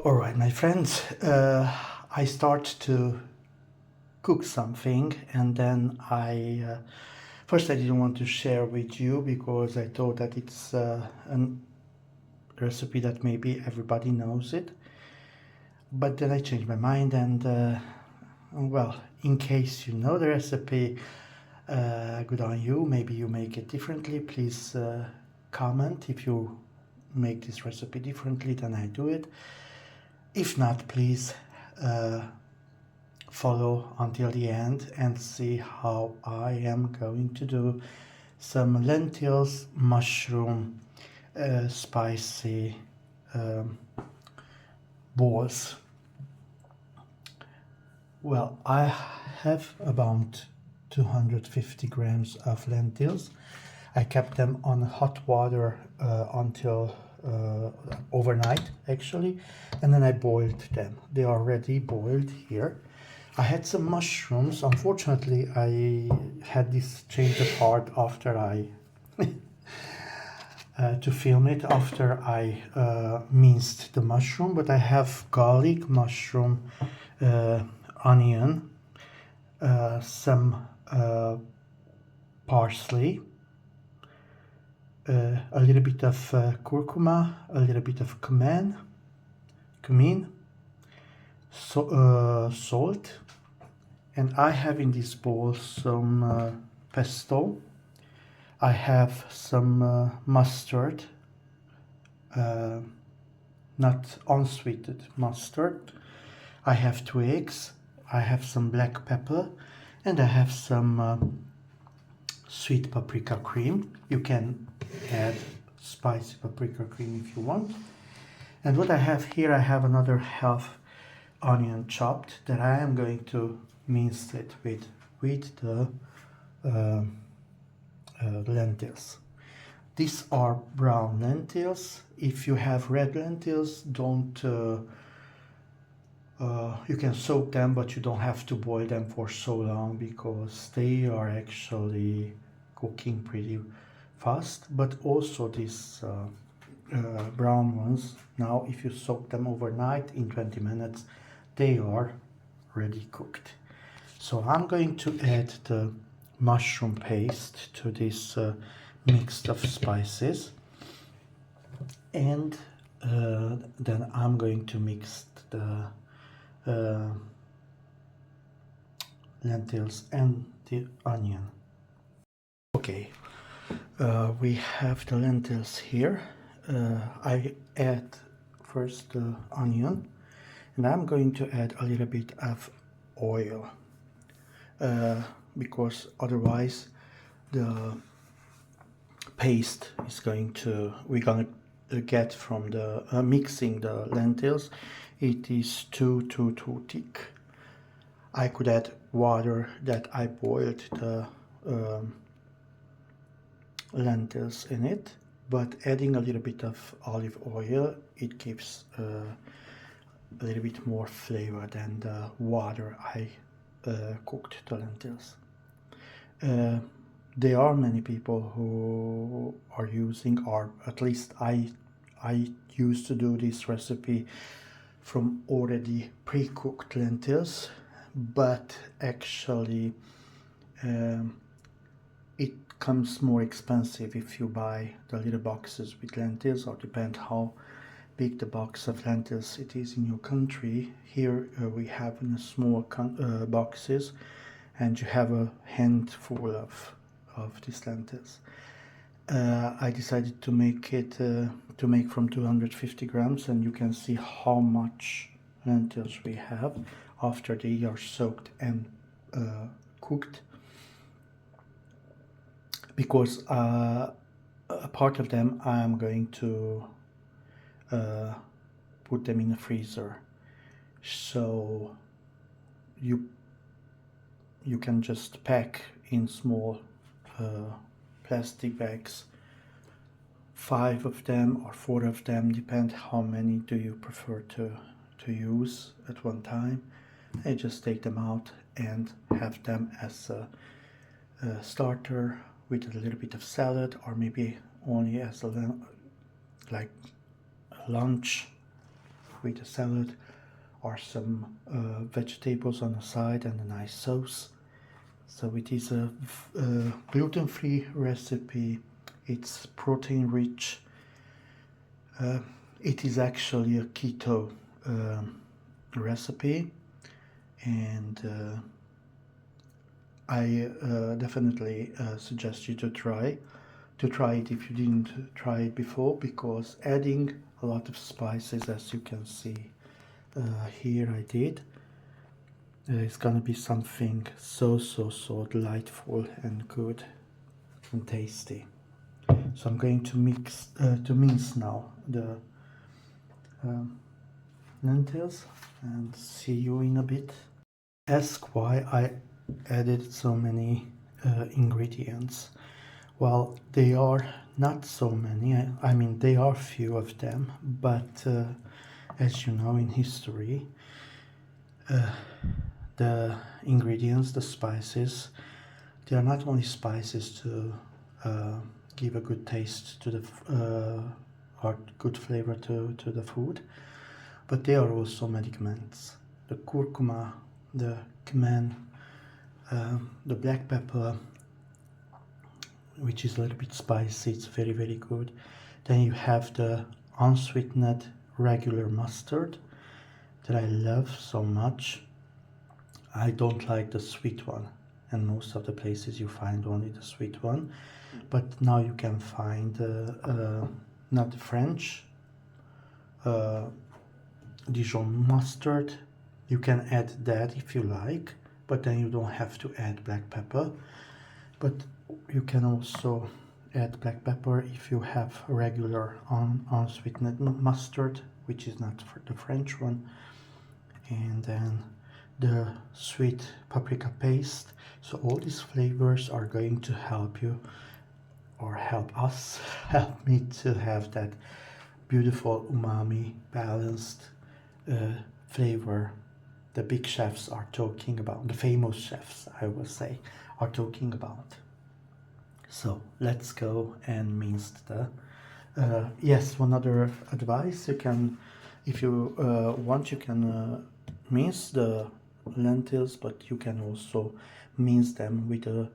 All right, my friends, I start to cook something, and then first I didn't want to share with you because I thought that it's a recipe that maybe everybody knows it. But then I changed my mind, and well, in case you know the recipe, good on you. Maybe you make it differently. Please comment if you make this recipe differently than I do it. If not, please follow until the end and see how I am going to do some lentils, mushroom, spicy balls. Well, I have about 250 grams of lentils. I kept them on hot water until overnight, actually, and then I boiled them. They are already boiled here. I had some mushrooms. Unfortunately, I had this change of heart after I to film it after I minced the mushroom, but I have garlic, mushroom, onion, some parsley, a little bit of curcuma, a little bit of cumin, salt, and I have in this bowl some pesto. I have some mustard, not unsweetened mustard. I have 2 eggs. I have some black pepper, and I have some sweet paprika cream. You can add spicy paprika cream if you want. And what I have here, I have another half onion chopped that I am going to mince it with the lentils. These are brown lentils. If you have red lentils, don't you can soak them, but you don't have to boil them for so long because they are actually cooking pretty fast. But also these brown ones, now if you soak them overnight in 20 minutes, they are ready cooked. So I'm going to add the mushroom paste to this mix of spices, and then I'm going to mix the uh, lentils and the onion. Okay, we have the lentils here. I add first the onion, and I'm going to add a little bit of oil because otherwise the paste is we're gonna get from the mixing the lentils, it is too thick. I could add water that I boiled the lentils in it, but adding a little bit of olive oil, it gives a little bit more flavor than the water I cooked the lentils. There are many people who are using, or at least I used to do this recipe from already pre-cooked lentils, but actually it comes more expensive if you buy the little boxes with lentils, or depend how big the box of lentils it is in your country. Here we have in small boxes, and you have a handful of these lentils. I decided to make it to make from 250 grams, and you can see how much lentils we have after they are soaked and cooked, because a part of them I am going to put them in the freezer, so you can just pack in small plastic bags, 5 of them or 4 of them, depend how many do you prefer to use at one time. I just take them out and have them as a starter with a little bit of salad, or maybe only as a like a lunch with a salad or some vegetables on the side and a nice sauce. So it is a gluten-free recipe. It's protein rich. It is actually a keto recipe, and I definitely suggest you to try it if you didn't try it before, because adding a lot of spices, as you can see here I did, it's gonna be something so delightful and good and tasty. So I'm going to mince now the lentils, and see you in a bit. Ask why I added so many ingredients. Well, they are not so many. I mean, there are few of them, but as you know, in history, the ingredients, the spices, they are not only spices to give a good taste to the or good flavor to the food, but they are also medicaments. The curcuma, the cumin, the black pepper, which is a little bit spicy, it's very good. Then you have the unsweetened regular mustard that I love so much. I don't like the sweet one, and most of the places you find only the sweet one, but now you can find not French Dijon mustard. You can add that if you like, but then you don't have to add black pepper. But you can also add black pepper if you have regular unsweetened mustard, which is not for the French one. And then the sweet paprika paste. So all these flavors are going to help you, or help us, help me to have that beautiful umami balanced flavor the big chefs are talking about, the famous chefs I will say are talking about. So let's go and mince the yes, one other advice: you can, if you want, you can mince the lentils, but you can also mince them with a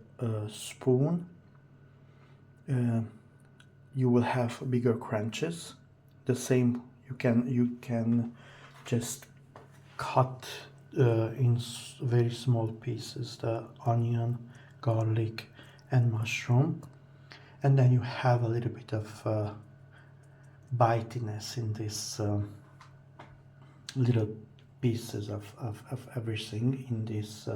spoon. You will have bigger crunches. The same, you can just cut in very small pieces the onion, garlic and mushroom, and then you have a little bit of bitiness in this little pieces of everything in these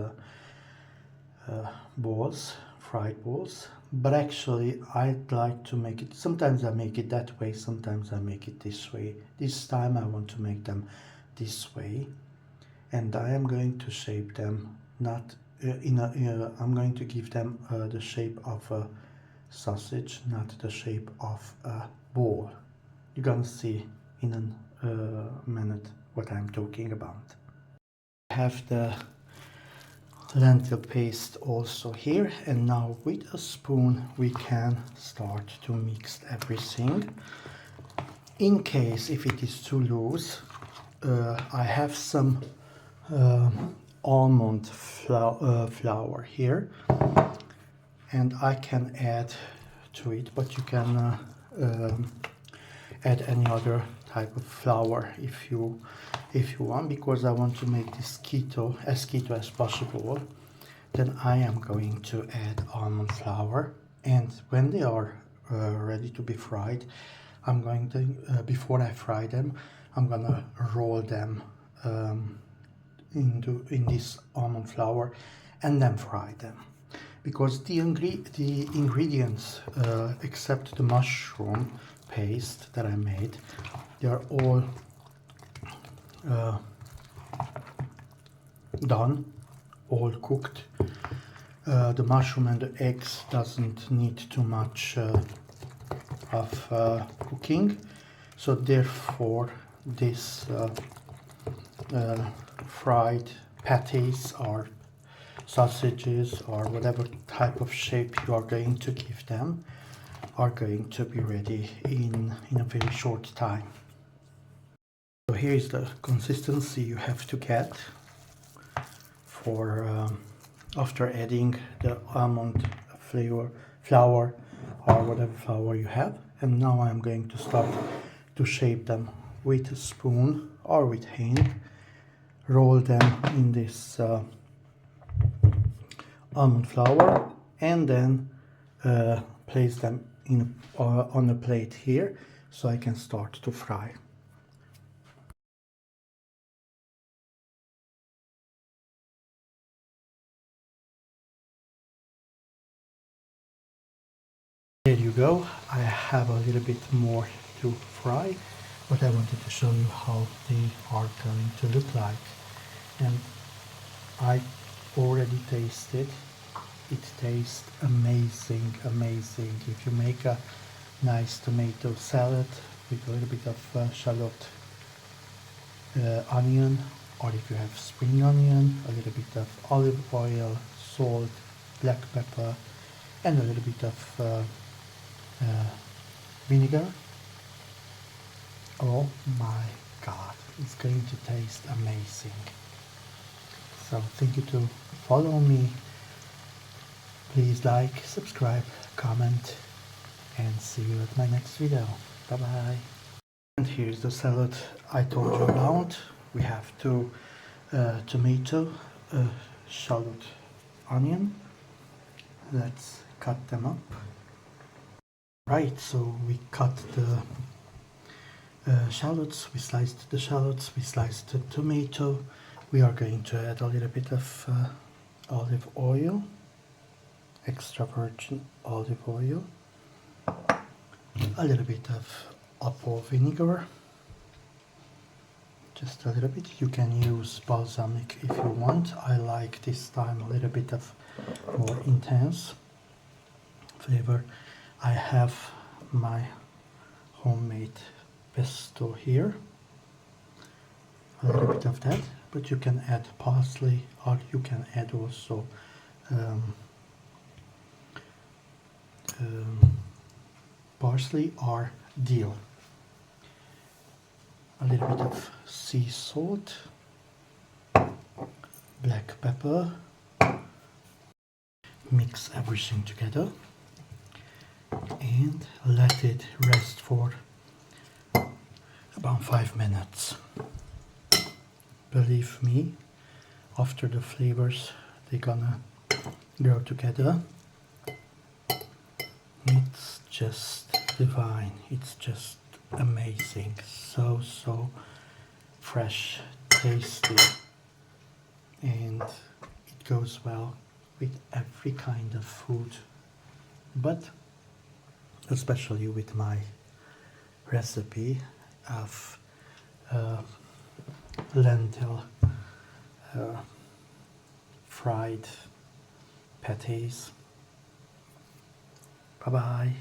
balls, fried balls. But actually I'd like to make it, sometimes I make it that way, sometimes I make it this way. This time I want to make them this way, and I am going to shape them not I'm going to give them the shape of a sausage, not the shape of a ball. You're gonna see in a minute what I'm talking about. I have the lentil paste also here, and now with a spoon we can start to mix everything. In case if it is too loose, I have some almond flour here, and I can add to it, but you can add any other type of flour if you want, because I want to make this keto as possible. Then I am going to add almond flour, and when they are ready to be fried, I'm going to before I fry them, I'm gonna roll them in this almond flour and then fry them, because the ingredients except the mushroom paste that I made, they are all done, all cooked. The mushroom and the eggs doesn't need too much of cooking, so therefore this fried patties or sausages or whatever type of shape you are going to give them are going to be ready in a very short time. So here is the consistency you have to get for after adding the almond flour or whatever flour you have. And now I'm going to start to shape them with a spoon or with hand. Roll them in this almond flour and then place them in on a plate here so I can start to fry. There you go. I have a little bit more to fry, but I wanted to show you how they are going to look like. And I already tasted. It tastes amazing, amazing. If you make a nice tomato salad with a little bit of shallot, onion, or if you have spring onion, a little bit of olive oil, salt, black pepper, and a little bit of vinegar. Oh my god, it's going to taste amazing. So thank you to follow me. Please like, subscribe, comment, and see you at my next video. Bye bye. And here's the salad I told you about. We have two tomato, shallot, onion. Let's cut them up. Right, so we cut the shallots, we sliced the shallots, we sliced the tomato. We are going to add a little bit of olive oil, extra virgin olive oil, a little bit of apple vinegar, just a little bit. You can use balsamic if you want. I like this time a little bit of more intense flavor. I have my homemade pesto here, a little bit of that, but you can add parsley or you can add also parsley or dill. A little bit of sea salt, black pepper. Mix everything together and let it rest for about 5 minutes. Believe me, after the flavors they're gonna go together. It's just divine. It's just amazing. So fresh, tasty, and it goes well with every kind of food, but especially with my recipe of lentil fried patties. Bye bye.